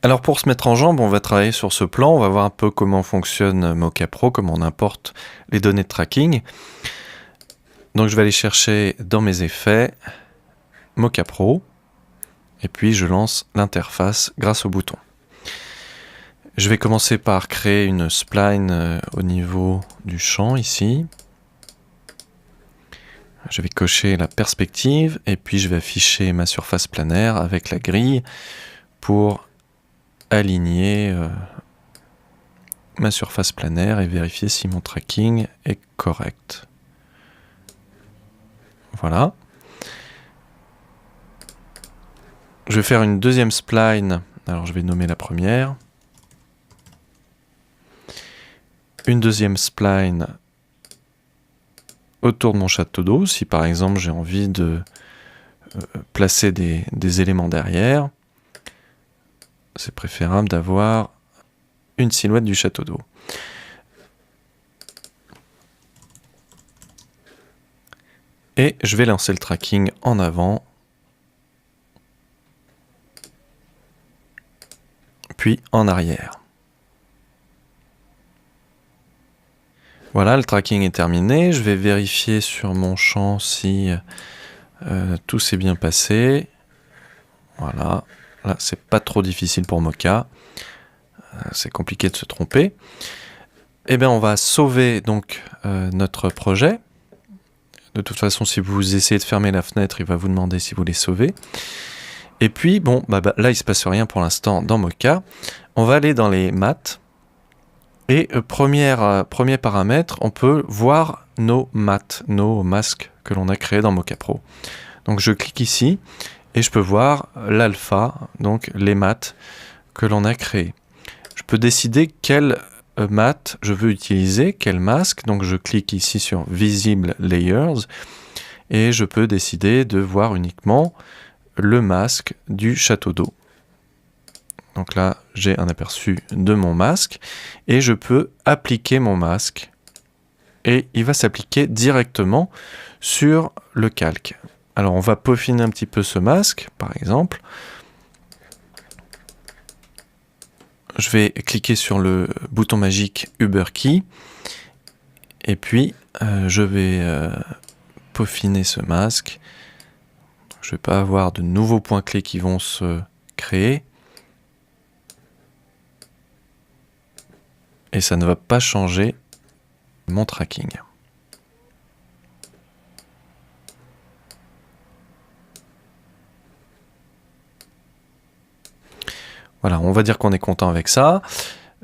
Alors pour se mettre en jambe, on va travailler sur ce plan, on va voir un peu comment fonctionne Mocha Pro, comment on importe les données de tracking. Donc je vais aller chercher dans mes effets, Mocha Pro, et puis je lance l'interface grâce au bouton. Je vais commencer par créer une spline au niveau du champ ici. Je vais cocher la perspective et puis je vais afficher ma surface planaire avec la grille pour aligner ma surface planaire et vérifier si mon tracking est correct. Voilà. Je vais faire une deuxième spline. Alors je vais nommer la première. Une deuxième spline autour de mon château d'eau, si par exemple j'ai envie de placer des éléments derrière. C'est préférable d'avoir une silhouette du château d'eau. Et je vais lancer le tracking en avant, puis en arrière. Voilà, le tracking est terminé. Je vais vérifier sur mon champ si tout s'est bien passé. Voilà, là c'est pas trop difficile pour Mocha. C'est compliqué de se tromper. Eh bien, on va sauver donc notre projet. De toute façon, si vous essayez de fermer la fenêtre, il va vous demander si vous voulez sauver. Et puis, bon, là, il ne se passe rien pour l'instant dans Mocha. On va aller dans les maths. Et premier paramètre, on peut voir nos maths, nos masques que l'on a créés dans Mocha Pro. Donc, je clique ici et je peux voir l'alpha, donc les maths que l'on a créés. Je peux décider quel matte je veux utiliser, quel masque. Donc je clique ici sur Visible Layers et je peux décider de voir uniquement le masque du château d'eau. Donc là, j'ai un aperçu de mon masque et je peux appliquer mon masque et il va s'appliquer directement sur le calque. Alors on va peaufiner un petit peu ce masque, par exemple. Je vais cliquer sur le bouton magique Uber Key et puis je vais peaufiner ce masque. Je ne vais pas avoir de nouveaux points clés qui vont se créer. Et ça ne va pas changer mon tracking. Voilà, on va dire qu'on est content avec ça.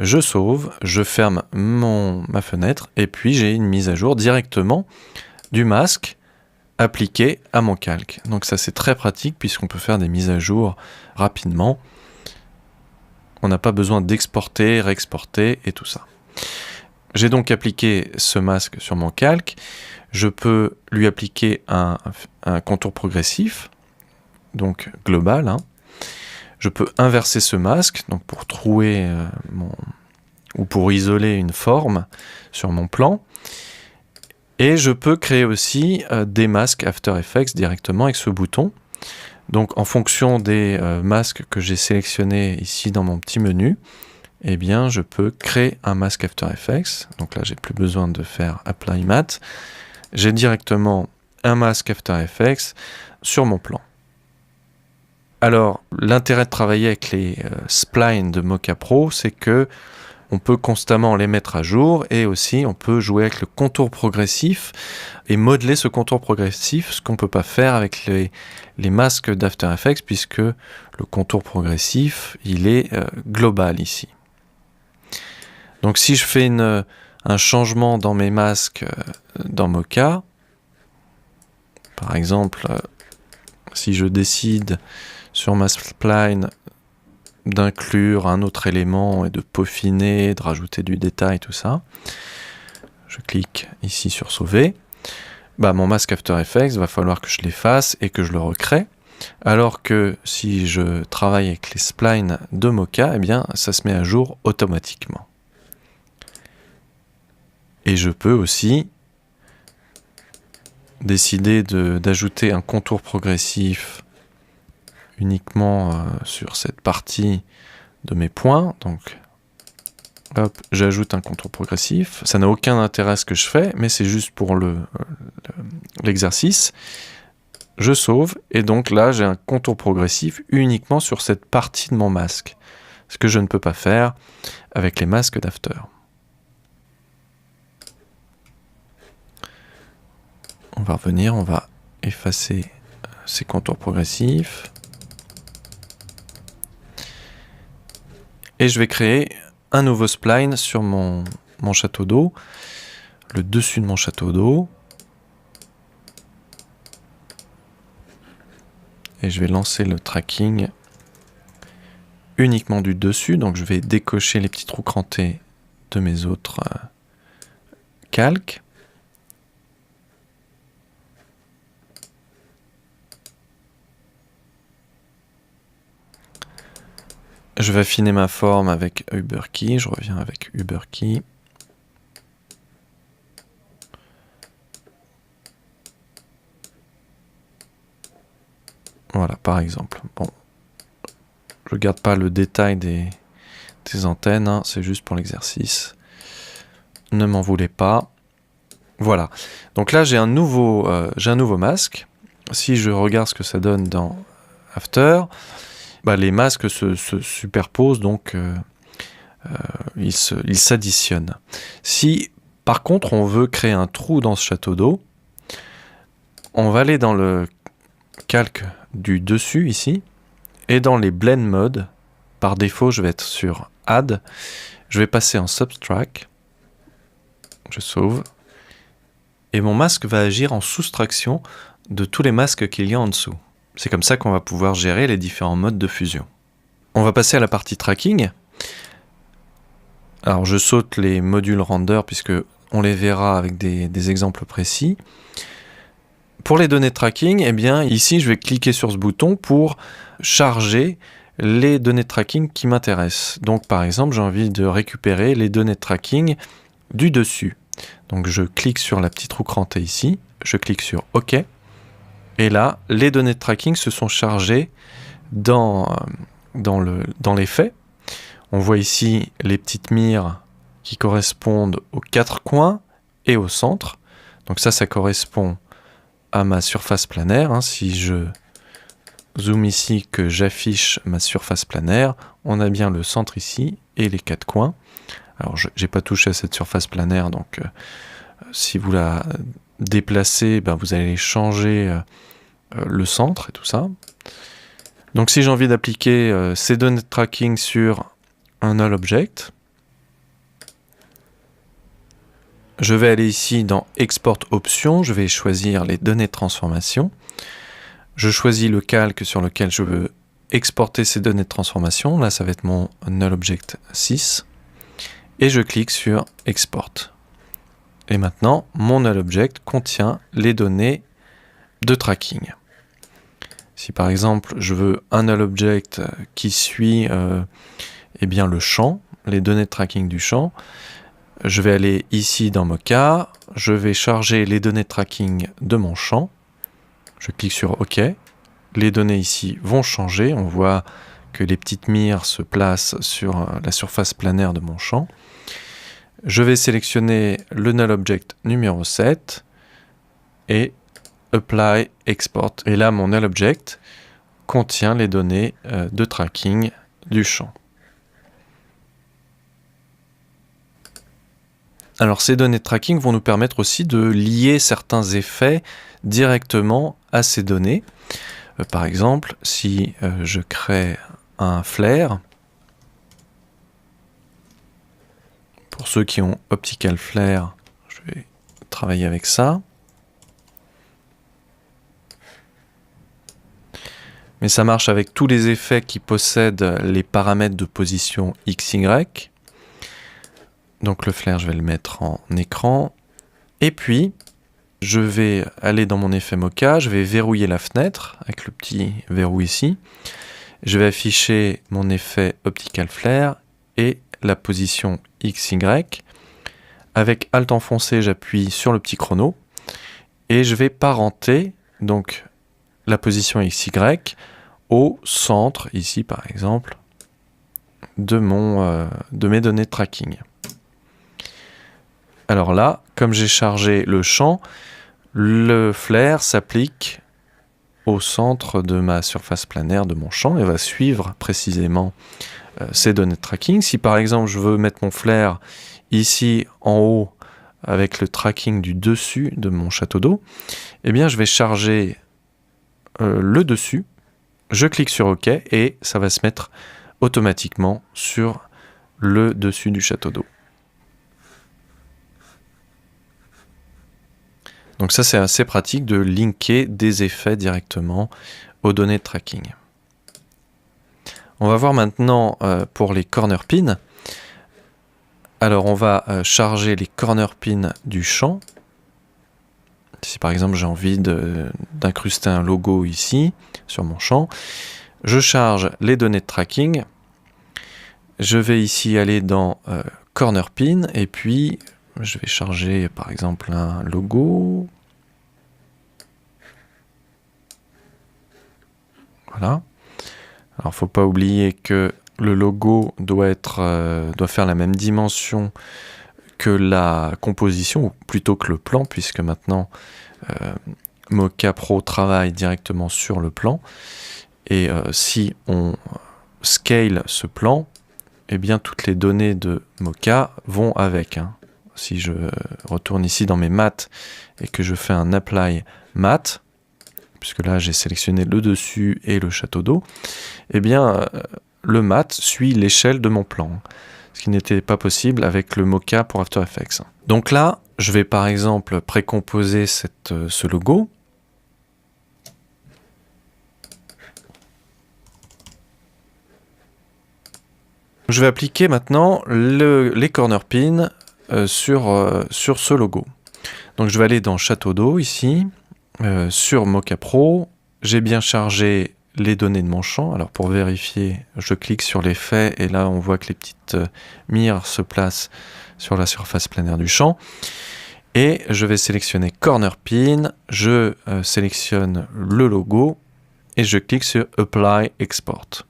Je sauve, je ferme ma fenêtre et puis j'ai une mise à jour directement du masque appliqué à mon calque. Donc ça c'est très pratique puisqu'on peut faire des mises à jour rapidement. On n'a pas besoin d'exporter, réexporter et tout ça. J'ai donc appliqué ce masque sur mon calque. Je peux lui appliquer un contour progressif, donc global, hein. Je peux inverser ce masque, donc pour trouer ou pour isoler une forme sur mon plan. Et je peux créer aussi des masques After Effects directement avec ce bouton. Donc en fonction des masques que j'ai sélectionnés ici dans mon petit menu, eh bien je peux créer un masque After Effects. Donc là j'ai plus besoin de faire Apply Matte. J'ai directement un masque After Effects sur mon plan. Alors, l'intérêt de travailler avec les splines de Mocha Pro, c'est que on peut constamment les mettre à jour et aussi on peut jouer avec le contour progressif et modeler ce contour progressif, ce qu'on ne peut pas faire avec les masques d'After Effects puisque le contour progressif, il est global ici. Donc si je fais un changement dans mes masques dans Mocha, par exemple, si je décide sur ma spline d'inclure un autre élément et de peaufiner, de rajouter du détail, tout ça. Je clique ici sur sauver. Mon masque After Effects, va falloir que je l'efface et que je le recrée. Alors que si je travaille avec les splines de Mocha, eh bien, ça se met à jour automatiquement. Et je peux aussi décider d'ajouter un contour progressif uniquement sur cette partie de mes points. Donc, hop, j'ajoute un contour progressif. Ça n'a aucun intérêt à ce que je fais, mais c'est juste pour l'exercice. Je sauve, et donc là, j'ai un contour progressif uniquement sur cette partie de mon masque. Ce que je ne peux pas faire avec les masques d'After. On va revenir, on va effacer ces contours progressifs. Et je vais créer un nouveau spline sur mon château d'eau, le dessus de mon château d'eau. Et je vais lancer le tracking uniquement du dessus, donc je vais décocher les petits trous crantés de mes autres calques. Je vais affiner ma forme avec UberKey, je reviens avec UberKey. Voilà, par exemple. Bon, je ne garde pas le détail des antennes, hein, c'est juste pour l'exercice. Ne m'en voulez pas. Voilà. Donc là, j'ai un nouveau masque. Si je regarde ce que ça donne dans After, les masques se superposent, donc ils s'additionnent. Si, par contre, on veut créer un trou dans ce château d'eau, on va aller dans le calque du dessus, ici, et dans les blend mode, par défaut, je vais être sur Add, je vais passer en Subtract, je sauve, et mon masque va agir en soustraction de tous les masques qu'il y a en dessous. C'est comme ça qu'on va pouvoir gérer les différents modes de fusion. On va passer à la partie tracking. Alors je saute les modules render puisque on les verra avec des exemples précis. Pour les données de tracking, eh bien ici je vais cliquer sur ce bouton pour charger les données de tracking qui m'intéressent. Donc par exemple j'ai envie de récupérer les données de tracking du dessus. Donc je clique sur la petite roue crantée ici, je clique sur OK. Et là, les données de tracking se sont chargées dans les faits. On voit ici les petites mires qui correspondent aux 4 coins et au centre. Donc ça correspond à ma surface planaire. Hein. Si je zoome ici, que j'affiche ma surface planaire, on a bien le centre ici et les 4 coins. Alors je n'ai pas touché à cette surface planaire, donc si vous la déplacez, vous allez changer le centre et tout ça. Donc si j'ai envie d'appliquer ces données de tracking sur un null object, je vais aller ici dans Export Options, je vais choisir les données de transformation. Je choisis le calque sur lequel je veux exporter ces données de transformation. Là, ça va être mon null object 6. Et je clique sur Export. Et maintenant, mon null object contient les données de tracking. Si par exemple, je veux un null object qui suit le champ, les données de tracking du champ, je vais aller ici dans Mocha, je vais charger les données de tracking de mon champ, je clique sur OK, les données ici vont changer, on voit que les petites mires se placent sur la surface planaire de mon champ. Je vais sélectionner le null object numéro 7 et Apply Export. Et là, mon null object contient les données de tracking du champ. Alors ces données de tracking vont nous permettre aussi de lier certains effets directement à ces données. Par exemple, si je crée un flare, pour ceux qui ont Optical Flare, je vais travailler avec ça. Mais ça marche avec tous les effets qui possèdent les paramètres de position X, Y. Donc le flare, je vais le mettre en écran. Et puis, je vais aller dans mon effet Mocha, je vais verrouiller la fenêtre avec le petit verrou ici. Je vais afficher mon effet Optical Flare et la position XY. Avec Alt enfoncé, j'appuie sur le petit chrono et je vais parenter donc la position XY au centre, ici par exemple, de mes données de tracking. Alors là, comme j'ai chargé le champ, le flare s'applique au centre de ma surface planaire de mon champ et va suivre précisément ces données de tracking. Si par exemple je veux mettre mon flare ici en haut avec le tracking du dessus de mon château d'eau, eh bien je vais charger le dessus, je clique sur OK et ça va se mettre automatiquement sur le dessus du château d'eau. Donc ça, c'est assez pratique de linker des effets directement aux données de tracking. On va voir maintenant pour les corner pins. Alors on va charger les corner pins du champ. Si par exemple j'ai envie d'incruster un logo ici sur mon champ, je charge les données de tracking. Je vais ici aller dans corner pin et puis je vais charger par exemple un logo. Voilà. Alors, faut pas oublier que le logo doit faire la même dimension que la composition, ou plutôt que le plan, puisque maintenant Mocha Pro travaille directement sur le plan. Et si on scale ce plan, eh bien toutes les données de Mocha vont avec. Hein. Si je retourne ici dans mes maths et que je fais un apply math, puisque là j'ai sélectionné le dessus et le château d'eau, eh bien le math suit l'échelle de mon plan, ce qui n'était pas possible avec le Mocha pour After Effects. Donc là, je vais par exemple précomposer ce logo. Je vais appliquer maintenant les corner pins sur ce logo. Donc je vais aller dans Château d'eau ici, sur Mocha Pro. J'ai bien chargé les données de mon champ. Alors pour vérifier, je clique sur l'effet et là on voit que les petites mires se placent sur la surface planaire du champ. Et je vais sélectionner Corner Pin, je sélectionne le logo et je clique sur Apply Export.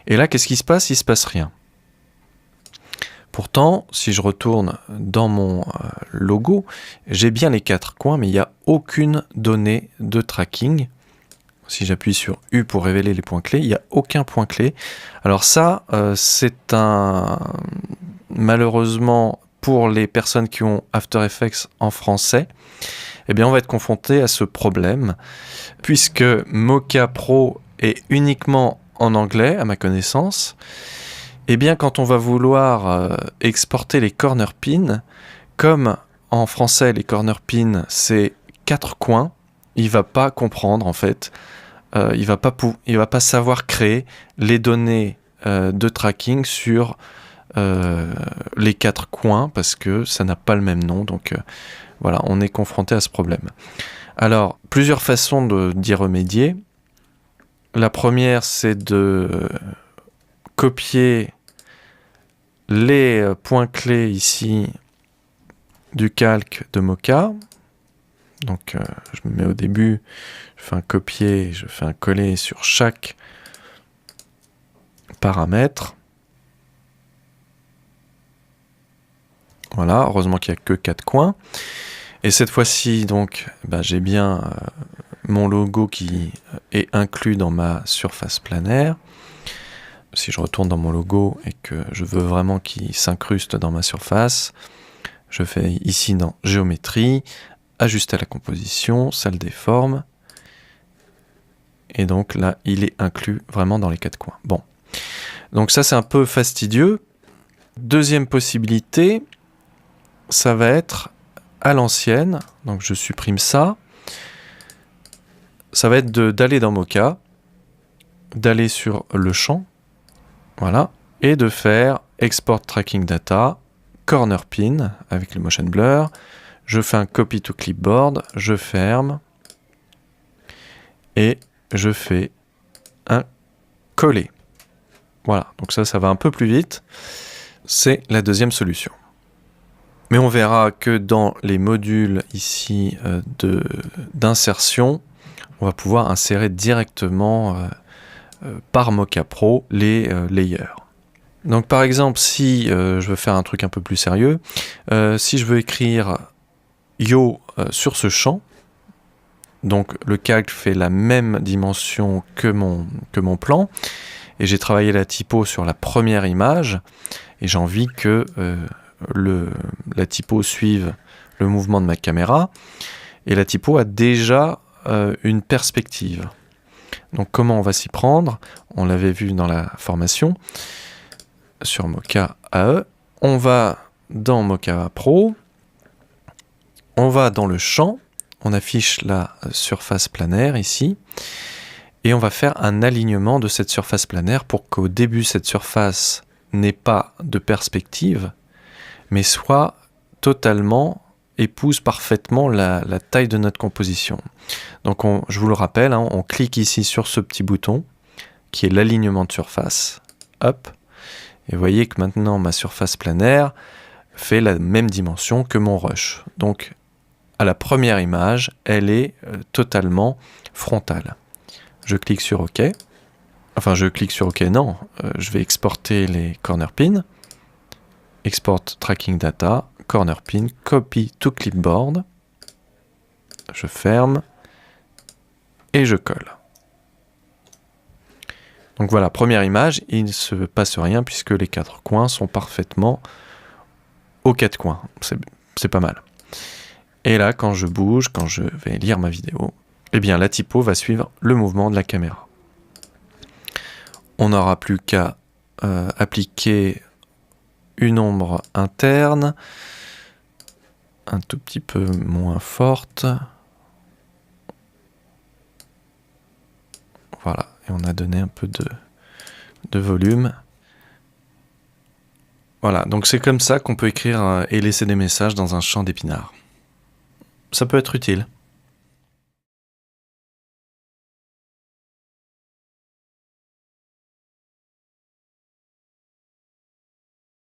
Et là, qu'est-ce qui se passe? Il ne se passe rien. Pourtant, si je retourne dans mon logo, j'ai bien les 4 coins, mais il n'y a aucune donnée de tracking. Si j'appuie sur U pour révéler les points clés, il n'y a aucun point clé. Alors ça, c'est malheureusement, pour les personnes qui ont After Effects en français, eh bien on va être confronté à ce problème, puisque Mocha Pro est uniquement en anglais, à ma connaissance. Eh bien, quand on va vouloir exporter les corner pins, comme en français, les corner pins, c'est 4 coins, il va pas comprendre, en fait. Il va pas savoir créer les données de tracking sur les 4 coins, parce que ça n'a pas le même nom. Donc, voilà, on est confronté à ce problème. Alors, plusieurs façons d'y remédier. La première, c'est de copier les points clés ici du calque de Mocha. Donc je me mets au début, je fais un copier, je fais un coller sur chaque paramètre. Voilà, heureusement qu'il n'y a que 4 coins. Et cette fois-ci, donc, j'ai bien mon logo qui est inclus dans ma surface planaire. Si je retourne dans mon logo et que je veux vraiment qu'il s'incruste dans ma surface, je fais ici dans Géométrie, Ajuster la composition, Salle des formes. Et donc là, il est inclus vraiment dans les 4 coins. Bon, donc ça c'est un peu fastidieux. Deuxième possibilité, ça va être à l'ancienne. Donc je supprime ça. Ça va être d'aller dans Mocha, d'aller sur le champ, voilà, et de faire Export Tracking Data, Corner Pin avec le Motion Blur. Je fais un Copy to Clipboard, je ferme, et je fais un coller. Voilà, donc ça va un peu plus vite. C'est la deuxième solution. Mais on verra que dans les modules ici d'insertion, on va pouvoir insérer directement par Mocha Pro les layers. Donc par exemple, si je veux faire un truc un peu plus sérieux, si je veux écrire Yo sur ce champ, donc le calque fait la même dimension que mon plan, et j'ai travaillé la typo sur la première image, et j'ai envie que la typo suive le mouvement de ma caméra, et la typo a déjà une perspective. Donc comment on va s'y prendre? On l'avait vu dans la formation sur Mocha AE. On va dans Mocha Pro, on va dans le champ, on affiche la surface planaire ici, et on va faire un alignement de cette surface planaire pour qu'au début cette surface n'ait pas de perspective, mais soit totalement épouse parfaitement la taille de notre composition. Donc je vous le rappelle, on clique ici sur ce petit bouton qui est l'alignement de surface. Hop. Et vous voyez que maintenant ma surface planaire fait la même dimension que mon rush. Donc à la première image, elle est totalement frontale. Je clique sur OK. Enfin, je clique sur OK, non. Je vais exporter les corner pins. Export tracking data, corner pin, copy to clipboard. Je ferme et je colle. Donc voilà, première image, il ne se passe rien puisque les 4 coins sont parfaitement aux 4 coins. C'est pas mal. Et là, quand je bouge, quand je vais lire ma vidéo, eh bien la typo va suivre le mouvement de la caméra. On n'aura plus qu'à appliquer une ombre interne, un tout petit peu moins forte. Voilà, et on a donné un peu de volume. Voilà, donc c'est comme ça qu'on peut écrire et laisser des messages dans un champ d'épinards. Ça peut être utile.